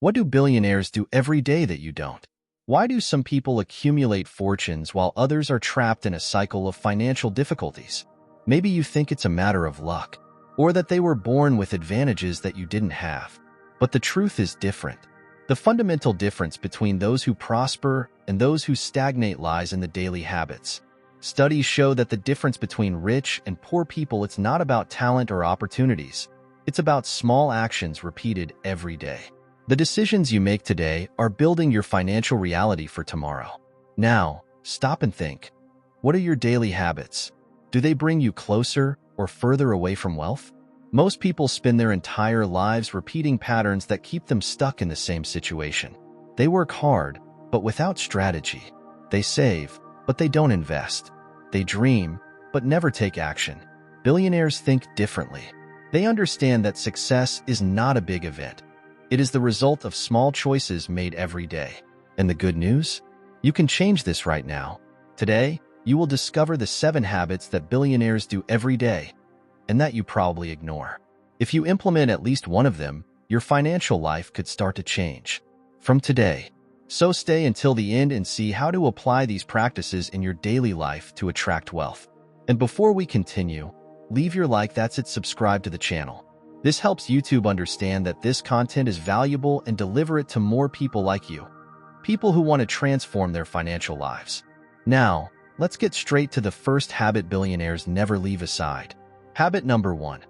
What do billionaires do every day that you don't? Why do some people accumulate fortunes while others are trapped in a cycle of financial difficulties? Maybe you think it's a matter of luck, or that they were born with advantages that you didn't have. But the truth is different. The fundamental difference between those who prosper and those who stagnate lies in the daily habits. Studies show that the difference between rich and poor people, it's not about talent or opportunities. It's about small actions repeated every day. The decisions you make today are building your financial reality for tomorrow. Now, stop and think. What are your daily habits? Do they bring you closer or further away from wealth? Most people spend their entire lives repeating patterns that keep them stuck in the same situation. They work hard, but without strategy. They save, but they don't invest. They dream, but never take action. Billionaires think differently. They understand that success is not a big event. It is the result of small choices made every day. And the good news? You can change this right now. Today, you will discover the 7 habits that billionaires do every day, and that you probably ignore. If you implement at least one of them, your financial life could start to change. From today. So stay until the end and see how to apply these practices in your daily life to attract wealth. And before we continue, leave your like, that's it, subscribe to the channel. This helps YouTube understand that this content is valuable and deliver it to more people like you. People who want to transform their financial lives. Now, let's get straight to the first habit billionaires never leave aside. Habit number 1.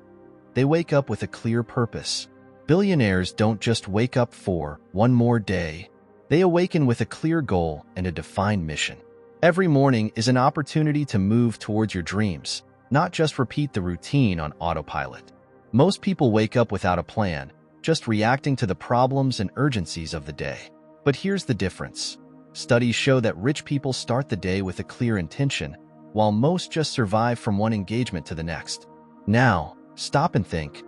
They wake up with a clear purpose. Billionaires don't just wake up for one more day. They awaken with a clear goal and a defined mission. Every morning is an opportunity to move towards your dreams, not just repeat the routine on autopilot. Most people wake up without a plan, just reacting to the problems and urgencies of the day. But here's the difference. Studies show that rich people start the day with a clear intention, while most just survive from one engagement to the next. Now, stop and think.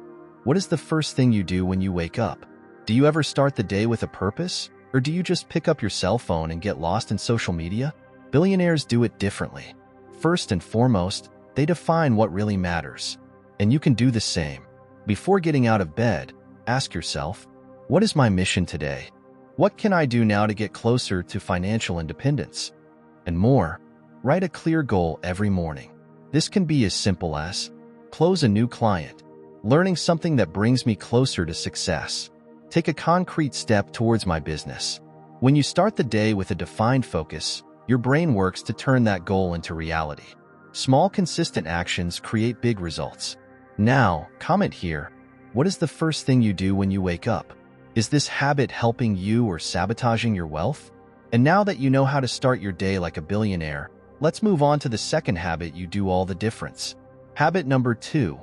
What is the first thing you do when you wake up? Do you ever start the day with a purpose? Or do you just pick up your cell phone and get lost in social media? Billionaires do it differently. First and foremost, they define what really matters. And you can do the same. Before getting out of bed, ask yourself, what is my mission today? What can I do now to get closer to financial independence? And more, write a clear goal every morning. This can be as simple as close a new client, learning something that brings me closer to success, take a concrete step towards my business. When you start the day with a defined focus, your brain works to turn that goal into reality. Small, consistent actions create big results. Now, comment here. What is the first thing you do when you wake up? Is this habit helping you or sabotaging your wealth? And now that you know how to start your day like a billionaire, let's move on to the second habit you do all the difference. Habit number 2.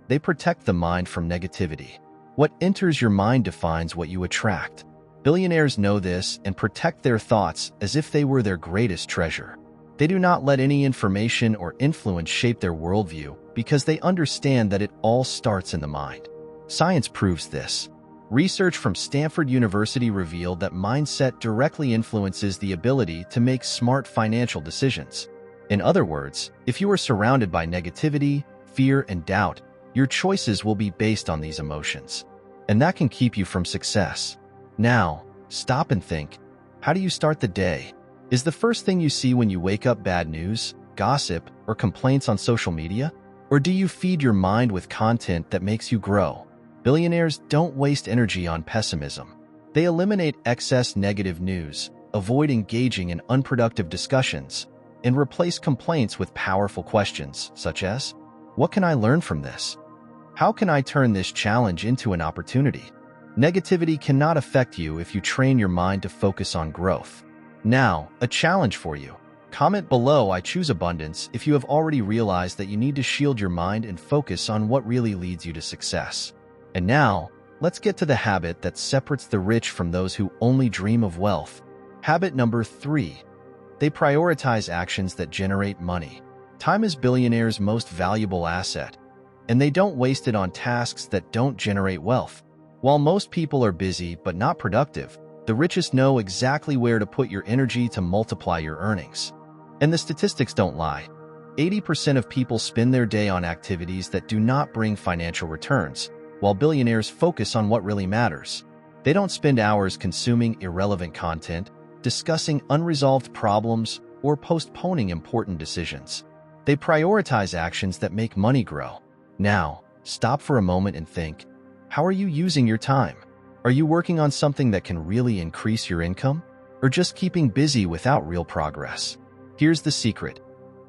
They protect the mind from negativity. What enters your mind defines what you attract. Billionaires know this and protect their thoughts as if they were their greatest treasure. They do not let any information or influence shape their worldview because they understand that it all starts in the mind. Science proves this. Research from Stanford University revealed that mindset directly influences the ability to make smart financial decisions. In other words, if you are surrounded by negativity, fear, and doubt, your choices will be based on these emotions. And that can keep you from success. Now, stop and think. How do you start the day? Is the first thing you see when you wake up bad news, gossip, or complaints on social media? Or do you feed your mind with content that makes you grow? Billionaires don't waste energy on pessimism. They eliminate excess negative news, avoid engaging in unproductive discussions, and replace complaints with powerful questions, such as, what can I learn from this? How can I turn this challenge into an opportunity? Negativity cannot affect you if you train your mind to focus on growth. Now, a challenge for you. Comment below, I choose abundance, if you have already realized that you need to shield your mind and focus on what really leads you to success. And now, let's get to the habit that separates the rich from those who only dream of wealth. Habit number 3. They prioritize actions that generate money. Time is billionaires' most valuable asset, and they don't waste it on tasks that don't generate wealth. While most people are busy but not productive, the richest know exactly where to put your energy to multiply your earnings. And the statistics don't lie. 80% of people spend their day on activities that do not bring financial returns, while billionaires focus on what really matters. They don't spend hours consuming irrelevant content, discussing unresolved problems, or postponing important decisions. They prioritize actions that make money grow. Now, stop for a moment and think, how are you using your time? Are you working on something that can really increase your income? Or just keeping busy without real progress? Here's the secret.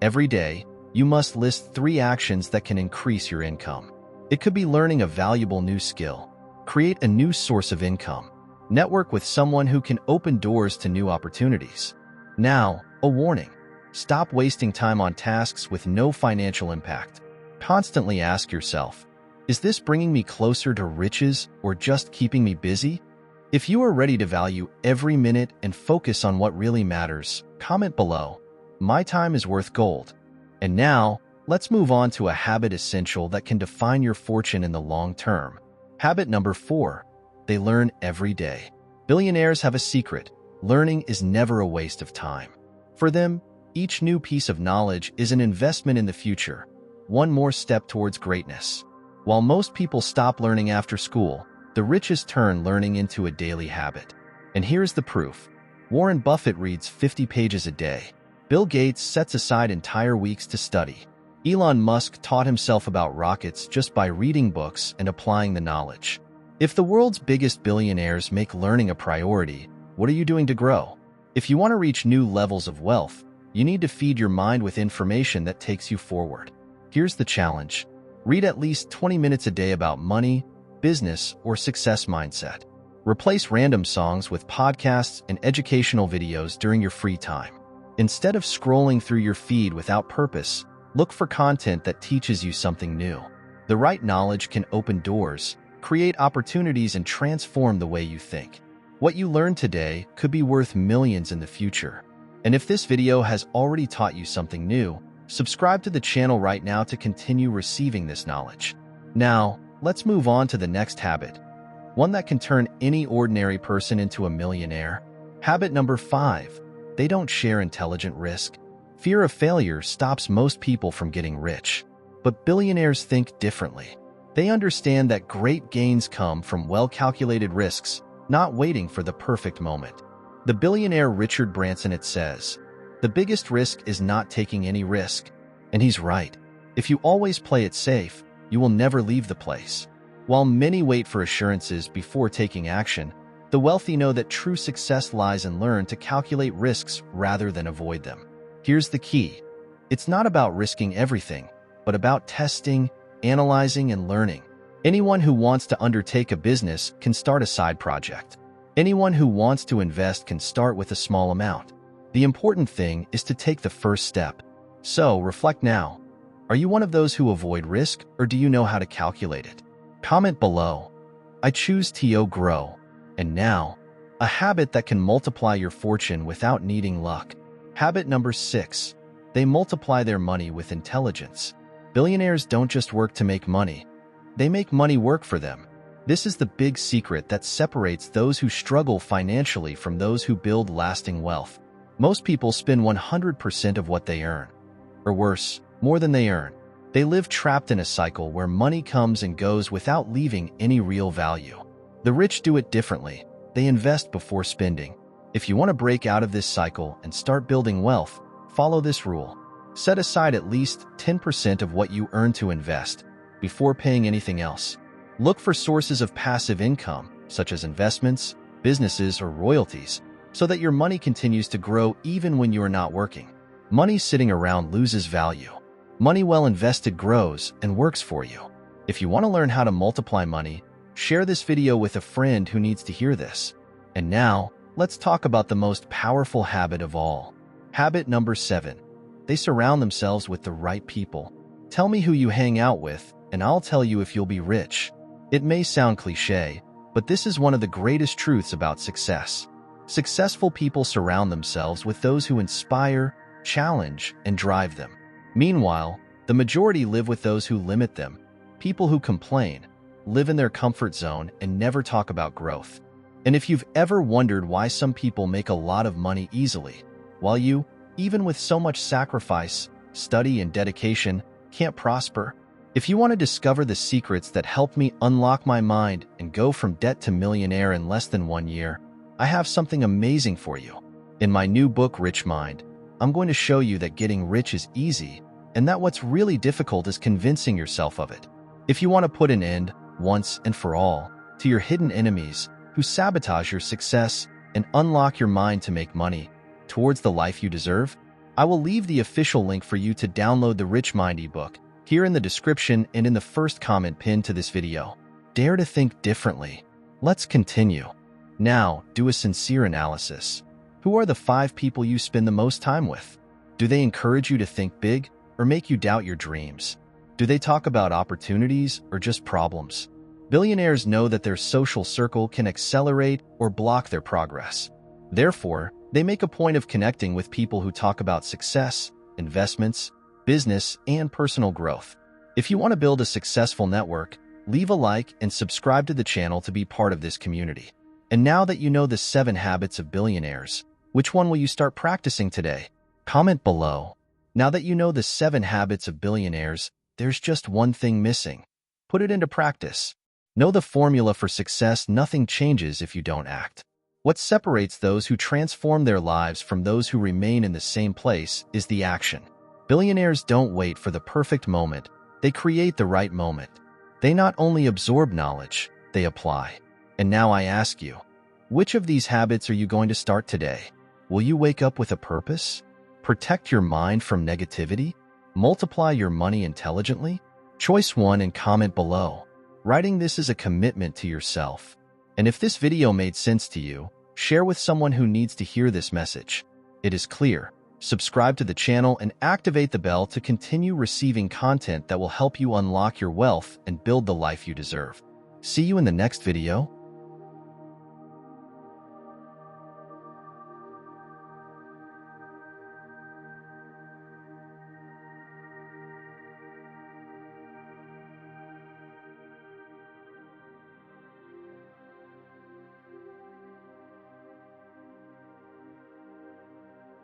Every day, you must list 3 actions that can increase your income. It could be learning a valuable new skill, create a new source of income, network with someone who can open doors to new opportunities. Now, a warning. Stop wasting time on tasks with no financial impact. Constantly ask yourself, is this bringing me closer to riches or just keeping me busy? If you are ready to value every minute and focus on what really matters, comment below. My time is worth gold. And now, let's move on to a habit essential that can define your fortune in the long term. Habit number 4. They learn every day. Billionaires have a secret. Learning is never a waste of time. For them, each new piece of knowledge is an investment in the future, one more step towards greatness. While most people stop learning after school, the richest turn learning into a daily habit. And here's the proof. Warren Buffett reads 50 pages a day. Bill Gates sets aside entire weeks to study. Elon Musk taught himself about rockets just by reading books and applying the knowledge. If the world's biggest billionaires make learning a priority, what are you doing to grow? If you want to reach new levels of wealth, you need to feed your mind with information that takes you forward. Here's the challenge. Read at least 20 minutes a day about money, business, or success mindset. Replace random songs with podcasts and educational videos during your free time. Instead of scrolling through your feed without purpose, look for content that teaches you something new. The right knowledge can open doors, create opportunities, and transform the way you think. What you learn today could be worth millions in the future. And if this video has already taught you something new, subscribe to the channel right now to continue receiving this knowledge. Now, let's move on to the next habit, one that can turn any ordinary person into a millionaire. Habit number 5. They don't share intelligent risk. Fear of failure stops most people from getting rich. But billionaires think differently. They understand that great gains come from well-calculated risks, not waiting for the perfect moment. The billionaire Richard Branson says, "The biggest risk is not taking any risk." And he's right. If you always play it safe, you will never leave the place. While many wait for assurances before taking action, the wealthy know that true success lies in learning to calculate risks rather than avoid them. Here's the key. It's not about risking everything, but about testing, analyzing, and learning. Anyone who wants to undertake a business can start a side project. Anyone who wants to invest can start with a small amount. The important thing is to take the first step. So, reflect now. Are you one of those who avoid risk, or do you know how to calculate it? Comment below. I choose to grow. And now, a habit that can multiply your fortune without needing luck. Habit number 6. They multiply their money with intelligence. Billionaires don't just work to make money. They make money work for them. This is the big secret that separates those who struggle financially from those who build lasting wealth. Most people spend 100% of what they earn. Or worse, more than they earn. They live trapped in a cycle where money comes and goes without leaving any real value. The rich do it differently. They invest before spending. If you want to break out of this cycle and start building wealth, follow this rule. Set aside at least 10% of what you earn to invest before paying anything else. Look for sources of passive income, such as investments, businesses, or royalties, so that your money continues to grow even when you are not working. Money sitting around loses value. Money well invested grows and works for you. If you want to learn how to multiply money, share this video with a friend who needs to hear this. And now, let's talk about the most powerful habit of all. Habit number 7. They surround themselves with the right people. Tell me who you hang out with, and I'll tell you if you'll be rich. It may sound cliche, but this is one of the greatest truths about success. Successful people surround themselves with those who inspire, challenge, and drive them. Meanwhile, the majority live with those who limit them, people who complain, live in their comfort zone, and never talk about growth. And if you've ever wondered why some people make a lot of money easily, while you, even with so much sacrifice, study, and dedication, can't prosper, If you want to discover the secrets that helped me unlock my mind and go from debt to millionaire in less than 1 year, I have something amazing for you. In my new book, Rich Mind, I'm going to show you that getting rich is easy and that what's really difficult is convincing yourself of it. If you want to put an end, once and for all, to your hidden enemies who sabotage your success and unlock your mind to make money towards the life you deserve, I will leave the official link for you to download the Rich Mind ebook here in the description and in the first comment pinned to this video. Dare to think differently. Let's continue. Now, do a sincere analysis. Who are the 5 people you spend the most time with? Do they encourage you to think big or make you doubt your dreams? Do they talk about opportunities or just problems? Billionaires know that their social circle can accelerate or block their progress. Therefore, they make a point of connecting with people who talk about success, investments, business, and personal growth. If you want to build a successful network, leave a like and subscribe to the channel to be part of this community. And now that you know the 7 habits of billionaires, which one will you start practicing today? Comment below. Now that you know the 7 habits of billionaires, there's just one thing missing. Put it into practice. Know the formula for success: nothing changes if you don't act. What separates those who transform their lives from those who remain in the same place is the action. Billionaires don't wait for the perfect moment, they create the right moment. They not only absorb knowledge, they apply. And now I ask you, which of these habits are you going to start today? Will you wake up with a purpose? Protect your mind from negativity? Multiply your money intelligently? Choice 1 and comment below. Writing this is a commitment to yourself. And if this video made sense to you, share with someone who needs to hear this message. It is clear. Subscribe to the channel and activate the bell to continue receiving content that will help you unlock your wealth and build the life you deserve. See you in the next video.